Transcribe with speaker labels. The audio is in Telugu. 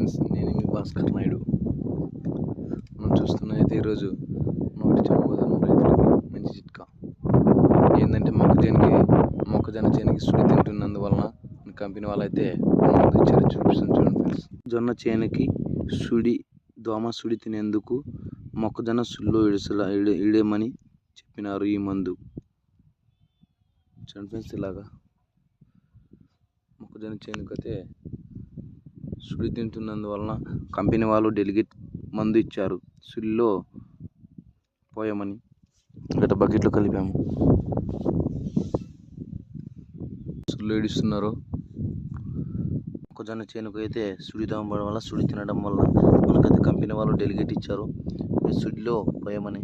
Speaker 1: ఫ్రెండ్స్, నేను మీ భాస్కర్ నాయుడు. మనం చూస్తున్నైతే ఈరోజు నోటి చనిపోతున్న రైతులకి మంచి చిట్కా ఏంటంటే మొక్కజొన్న చేనుకి సుడి తింటున్నందువలన కంపెనీ వాళ్ళైతే మందు ఇచ్చారు. చూపిస్తాను చూడండి ఫ్రెండ్స్. జొన్న చేనుకి దోమ సుడి తినేందుకు మొక్కజొన్న సుడిలో ఇడేమని చెప్పినారు. ఈ మందు చూడండి ఫ్రెండ్స్. ఇలాగా మొక్కజొన్న చేనుకి అయితే సుడి తింటున్నందువలన కంపెనీ వాళ్ళు డెలిగేట్ మందు ఇచ్చారు. సుడిలో పోయామని గత బకెట్లో కలిపాము. సుడిలో ఏడుస్తున్నారు. మొక్కజొన్న చేనుకు అయితే సుడి దోమడం వల్ల సుడి తినడం వల్ల మనకైతే కంపెనీ వాళ్ళు డెలిగేట్ ఇచ్చారు. సుడిలో పోయామని.